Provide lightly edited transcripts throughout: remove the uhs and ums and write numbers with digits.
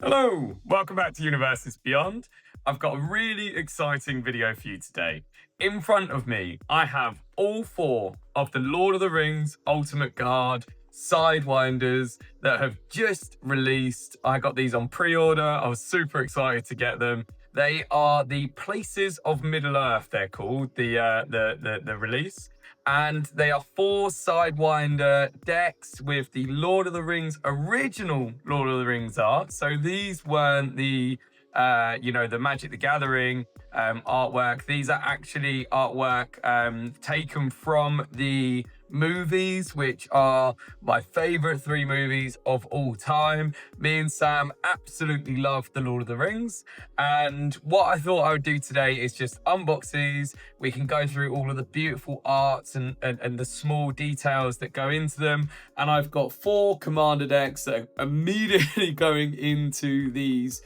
Hello, welcome back to Universes Beyond. I've got a really exciting video for you today. In front of me, I have all four of the Lord of the Rings Ultimate Guard Sidewinders that have just released. I got these on pre-order. I was super excited to get them. They are the Places of Middle-earth, they're called, the release. And they are four Sidewinder decks with the Lord of the Rings, original Lord of the Rings art. So these weren't the, the Magic the Gathering artwork. These are actually artwork taken from the movies, which are my favorite three movies of all time. Me and Sam absolutely love the Lord of the Rings, and what I thought I would do today is just unbox these. We can go through all of the beautiful arts and the small details that go into them. And I've got four commander decks that are immediately going into these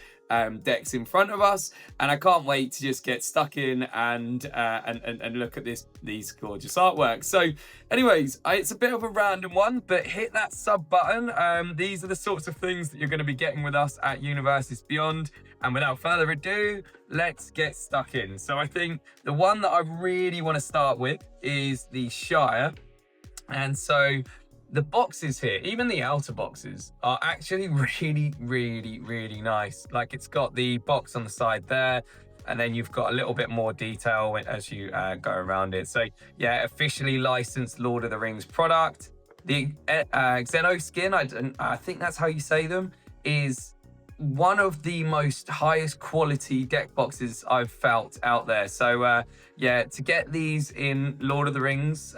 decks in front of us, and I can't wait to just get stuck in and look at these gorgeous artworks. So anyways, it's a bit of a random one, but hit that sub button. These are the sorts of things that you're going to be getting with us at Universes Beyond, and without further ado, let's get stuck in. So I think the one that I really want to start with is the Shire. And so the boxes here, even the outer boxes, are actually really nice. Like, it's got the box on the side there, and then you've got a little bit more detail as you go around it. So yeah, officially licensed Lord of the Rings product. The Xeno skin, I think that's how you say them, is one of the most highest quality deck boxes I've felt out there. So yeah, to get these in Lord of the Rings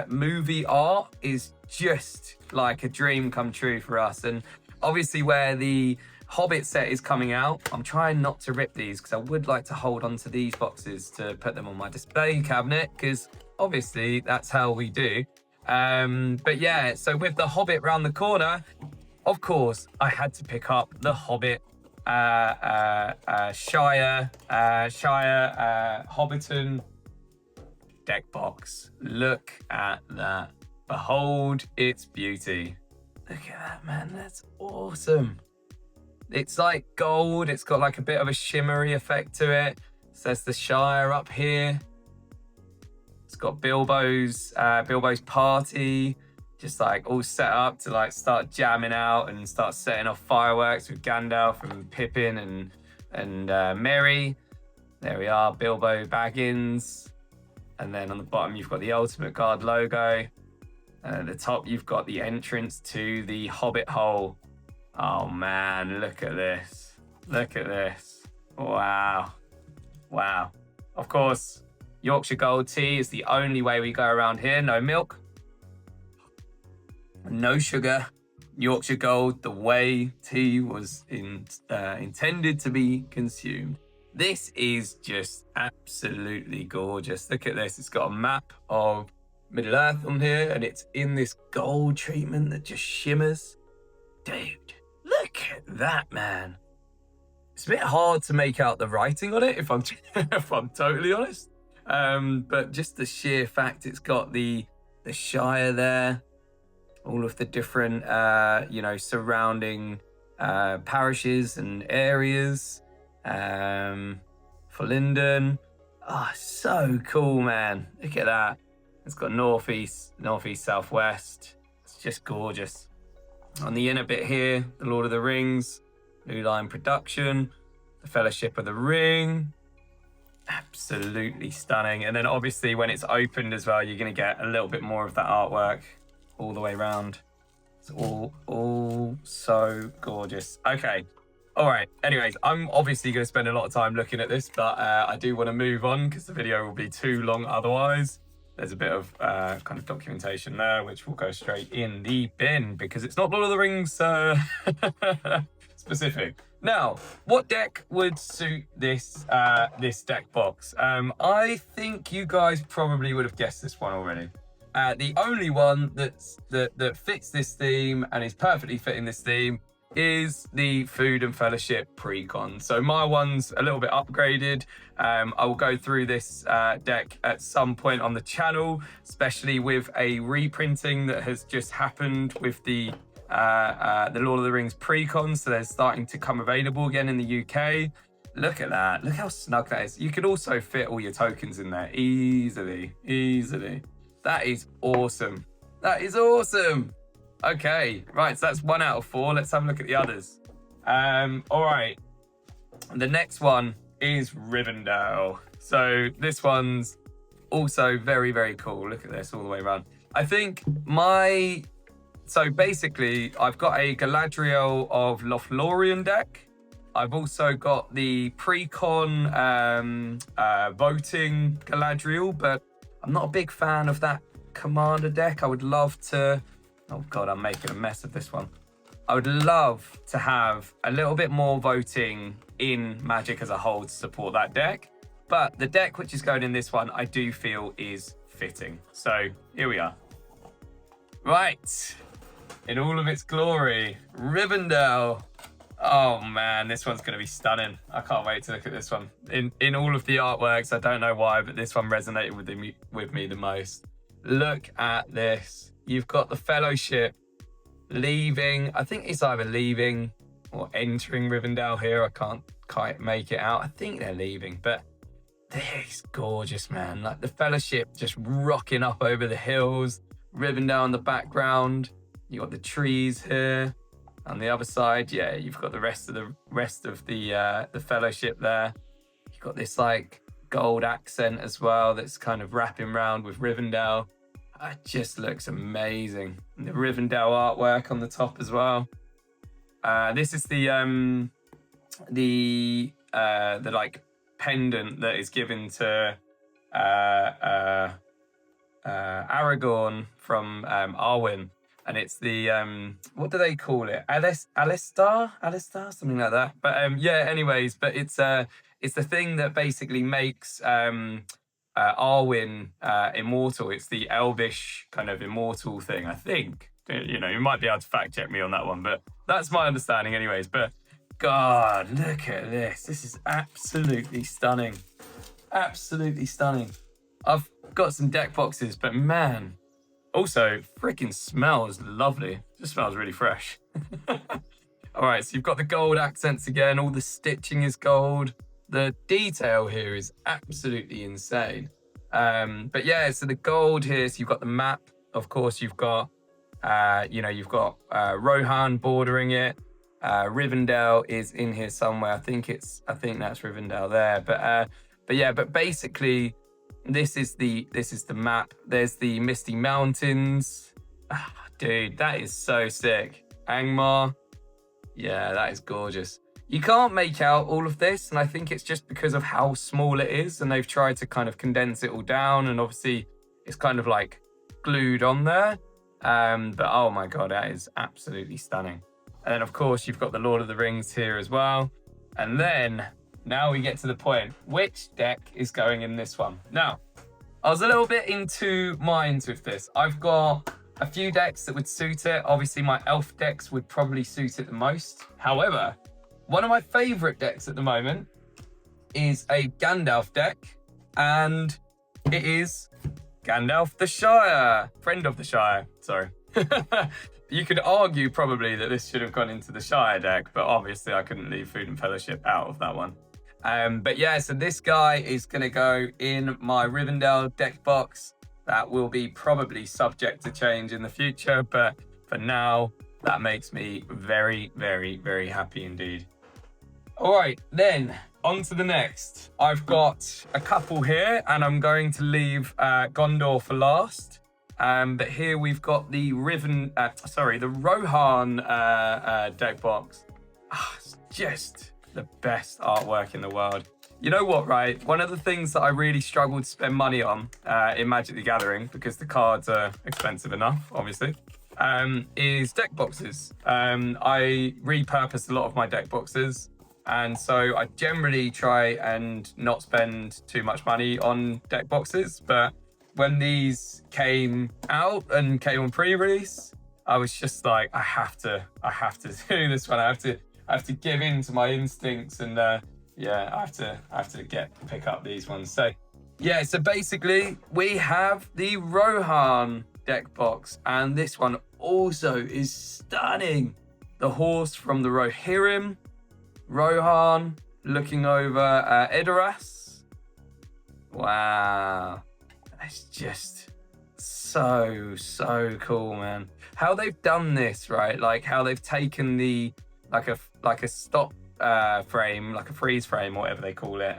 movie art is just like a dream come true for us. And obviously where the Hobbit set is coming out, I'm trying not to rip these because I would like to hold on to these boxes to put them on my display cabinet, because obviously that's how we do. But yeah, so with the Hobbit round the corner, of course, I had to pick up the Hobbit Shire Hobbiton deck box. Look at that. Behold its beauty. Look at that, man. That's awesome. It's like gold. It's got like a bit of a shimmery effect to it. It says the Shire up here. It's got Bilbo's party, just like all set up to like start jamming out and start setting off fireworks with Gandalf and Pippin and Merry. There we are, Bilbo Baggins. And then on the bottom, you've got the Ultimate Guard logo. And at the top, you've got the entrance to the Hobbit hole. Oh man, look at this. Look at this. Wow. Wow. Of course, Yorkshire Gold tea is the only way we go around here. No milk, no sugar. Yorkshire Gold, the way tea was intended to be consumed. This is just absolutely gorgeous. Look at this. It's got a map of Middle-earth on here, and it's in this gold treatment that just shimmers. Dude, look at that, man. It's a bit hard to make out the writing on it, if I'm totally honest. But just the sheer fact it's got the Shire there, all of the different surrounding parishes and areas for Linden. Oh, so cool, man. Look at that. It's got northeast, southwest. It's just gorgeous. On the inner bit here, the Lord of the Rings, New Line Production, the Fellowship of the Ring. Absolutely stunning. And then obviously when it's opened as well, you're going to get a little bit more of that artwork all the way around. It's all so gorgeous. Okay. All right. Anyways, I'm obviously going to spend a lot of time looking at this, but I do want to move on because the video will be too long otherwise. There's a bit of kind of documentation there, which will go straight in the bin because it's not Lord of the Rings specific. Now, what deck would suit this deck box? I think you guys probably would have guessed this one already. The only one that fits this theme and is perfectly fitting this theme is the Food and Fellowship Precon. So my one's a little bit upgraded. I will go through this deck at some point on the channel, especially with a reprinting that has just happened with the the Lord of the Rings pre-con, so they're starting to come available again in the UK. Look at that. Look how snug that is. You could also fit all your tokens in there easily. That is awesome. That is awesome. Okay, right, so that's 1 out of 4. Let's have a look at the others. All right. The next one is Rivendell. So this one's also very, very cool. Look at this all the way around. I think so basically, I've got a Galadriel of Lothlorien deck. I've also got the pre-con voting Galadriel, but I'm not a big fan of that commander deck. I would love to... Oh God, I'm making a mess of this one. I would love to have a little bit more voting in Magic as a whole to support that deck. But the deck which is going in this one, I do feel is fitting. So here we are. Right. In all of its glory, Rivendell. Oh man, this one's going to be stunning. I can't wait to look at this one. In all of the artworks, I don't know why, but this one resonated with me the most. Look at this. You've got the Fellowship leaving. I think it's either leaving or entering Rivendell here. I can't quite make it out. I think they're leaving, but this is gorgeous, man. Like the Fellowship just rocking up over the hills. Rivendell in the background. You got the trees here. On the other side, yeah, you've got the rest of the Fellowship there. You've got this like gold accent as well that's kind of wrapping around with Rivendell. It just looks amazing. And the Rivendell artwork on the top as well. This is the like pendant that is given to Aragorn from Arwen. And it's the, what do they call it? Alistar, something like that. But yeah, anyways, but it's the thing that basically makes Arwen immortal. It's the elvish kind of immortal thing, I think. You know, you might be able to fact check me on that one, but that's my understanding anyways. But God, look at this. This is absolutely stunning. Absolutely stunning. I've got some deck boxes, but man, also, freaking smells lovely. Just smells really fresh. All right, so you've got the gold accents again. All the stitching is gold. The detail here is absolutely insane. But yeah, so the gold here. So you've got the map. Of course, you've got, you've got Rohan bordering it. Rivendell is in here somewhere. I think that's Rivendell there. But yeah, but basically, this is the map. There's the Misty Mountains. Dude, that is so sick. Angmar. Yeah, that is gorgeous. You can't make out all of this, and I think it's just because of how small it is, and they've tried to kind of condense it all down, and obviously it's kind of like glued on there. But oh my God, that is absolutely stunning. And then of course you've got the Lord of the Rings here as well. And then now we get to the point, which deck is going in this one? Now, I was a little bit in two minds with this. I've got a few decks that would suit it. Obviously my elf decks would probably suit it the most. However, one of my favorite decks at the moment is a Gandalf deck, and it is Gandalf the Shire, friend of the Shire, sorry. You could argue probably that this should have gone into the Shire deck, but obviously I couldn't leave Food and Fellowship out of that one. But yeah, so this guy is going to go in my Rivendell deck box. That will be probably subject to change in the future, but for now, that makes me very, very, very happy indeed. All right, then on to the next. I've got a couple here, and I'm going to leave Gondor for last. But here we've got the Rohan deck box. It's just the best artwork in the world. You know what, right? One of the things that I really struggled to spend money on in Magic the Gathering, because the cards are expensive enough, obviously, is deck boxes. I repurpose a lot of my deck boxes, and so I generally try and not spend too much money on deck boxes. But when these came out and came on pre-release, I was just like, I have to do this one. I have to give in to my instincts, and yeah, I have to pick up these ones. So yeah, so basically we have the Rohan deck box. And this one also is stunning. The horse from the Rohirrim, Rohan, looking over Edoras. Wow. It's just so cool, man. How they've done this, right? Like how they've taken the like a stop frame, like a freeze frame, or whatever they call it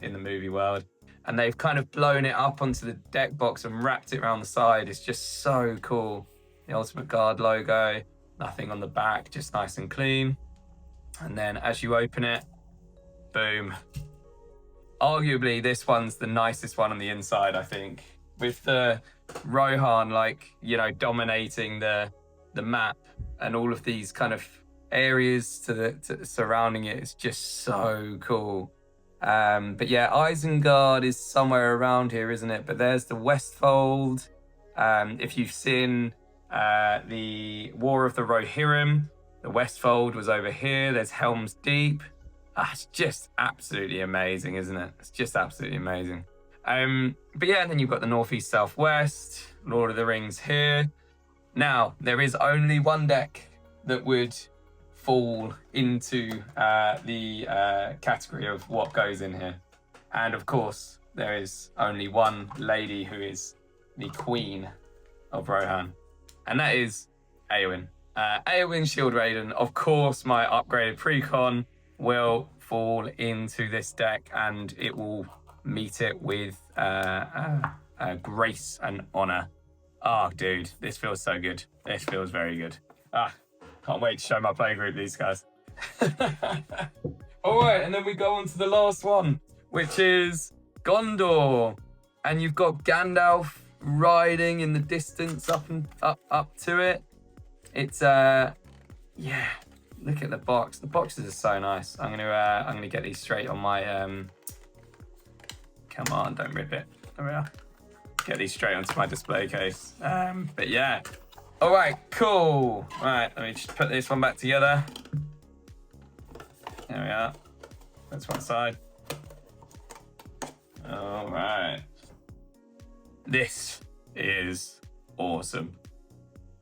in the movie world, and they've kind of blown it up onto the deck box and wrapped it around the side. It's just so cool. The Ultimate Guard logo, nothing on the back, just nice and clean. And then as you open it, boom. Arguably, this one's the nicest one on the inside, I think, with the Rohan, like, you know, dominating the map and all of these kind of areas to surrounding it. It's just so cool. But yeah, Isengard is somewhere around here, isn't it? But there's the Westfold. If you've seen the War of the Rohirrim, the Westfold was over here. There's Helm's Deep. It's just absolutely amazing, isn't it? It's just absolutely amazing. But yeah, and then you've got the Northeast, Southwest, Lord of the Rings here. Now, there is only one deck that would fall into the category of what goes in here. And of course, there is only one lady who is the queen of Rohan. And that is Eowyn. Eowyn Shield Raiden. Of course, my upgraded precon will fall into this deck, and it will meet it with grace and honor. Oh, dude, this feels so good. This feels very good. Can't wait to show my playgroup these guys. All right, and then we go on to the last one, which is Gondor. And you've got Gandalf riding in the distance up to it. It's yeah. Look at the box. The boxes are so nice. I'm gonna get these straight on my come on, don't rip it. There we are. Get these straight onto my display case. But yeah. All right, cool. All right, let me just put this one back together. There we are. That's one side. All right. This is awesome.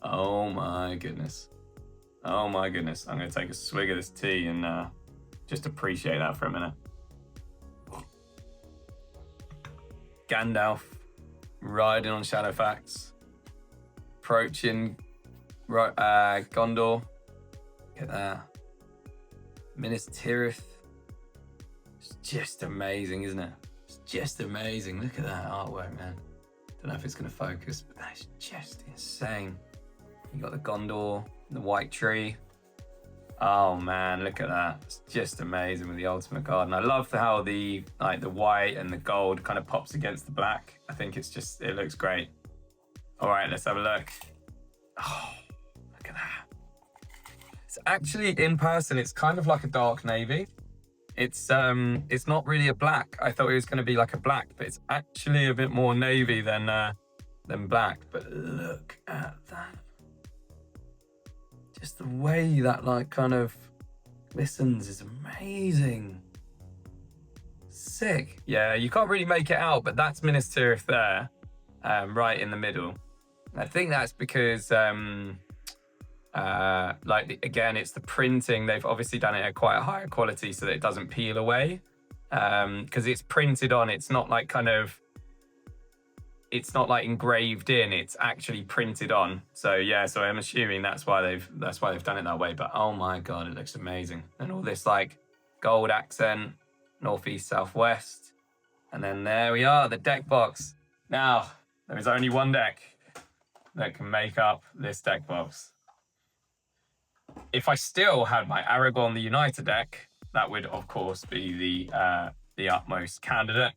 Oh my goodness. Oh my goodness. I'm going to take a swig of this tea and just appreciate that for a minute. Gandalf riding on Shadowfax, approaching Gondor. Look at that. Minas Tirith. It's just amazing, isn't it? It's just amazing. Look at that artwork, man. Don't know if it's going to focus, but that's just insane. You got the Gondor, the white tree. Oh man, look at that. It's just amazing with the Ultimate Guard. And I love how the white and the gold kind of pops against the black. I think it looks great. All right, let's have a look. Oh, look at that. It's actually, in person, it's kind of like a dark navy. It's not really a black. I thought it was going to be like a black, but it's actually a bit more navy than black. But look at that. Just the way that like kind of glistens is amazing. Sick. Yeah, you can't really make it out, but that's Minas Tirith there, right in the middle. I think that's because again, it's the printing. They've obviously done it at quite a higher quality so that it doesn't peel away. Because it's printed on, it's not like engraved in, it's actually printed on. So yeah, so I'm assuming that's why they've done it that way. But oh my god, it looks amazing. And all this like gold accent, northeast, southwest. And then there we are, the deck box. Now, there is only one deck that can make up this deck box. If I still had my Aragorn the Uniter deck, that would of course be the utmost candidate.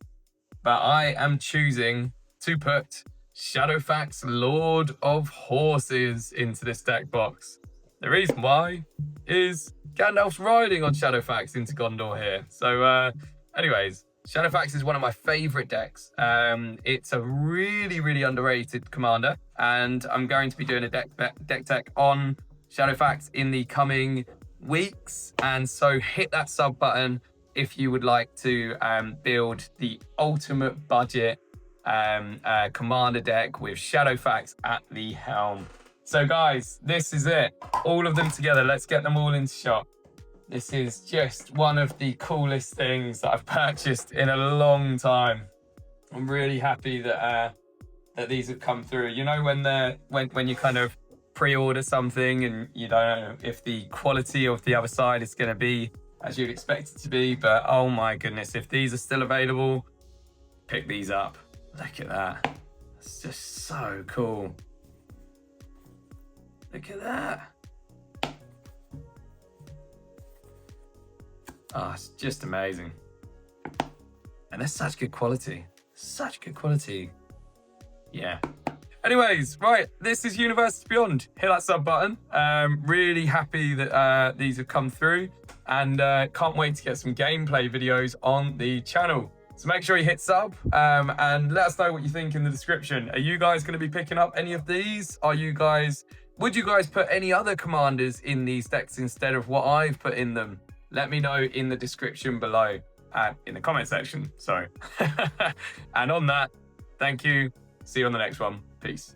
But I am choosing to put Shadowfax Lord of Horses into this deck box. The reason why is Gandalf's riding on Shadowfax into Gondor here. So anyways, Shadowfax is one of my favorite decks. It's a really, really underrated commander, and I'm going to be doing a deck tech on Shadowfax in the coming weeks. And so hit that sub button if you would like to build the ultimate budget commander deck with Shadowfax at the helm. So guys, this is it. All of them together. Let's get them all into shot. This is just one of the coolest things that I've purchased in a long time. I'm really happy that that these have come through. You know, when you kind of pre-order something and you don't know if the quality of the other side is going to be as you'd expect it to be, but oh my goodness, if these are still available, pick these up. Look at that. It's just so cool. Look at that. Oh, it's just amazing. And they're such good quality. Such good quality. Yeah. Anyways, right, this is Universes Beyond. Hit that sub button. Really happy that these have come through, and can't wait to get some gameplay videos on the channel. So make sure you hit sub and let us know what you think in the description. Are you guys going to be picking up any of these? Would you guys put any other commanders in these decks instead of what I've put in them? Let me know in the description below, in the comment section, sorry. And on that, thank you. See you on the next one. Peace.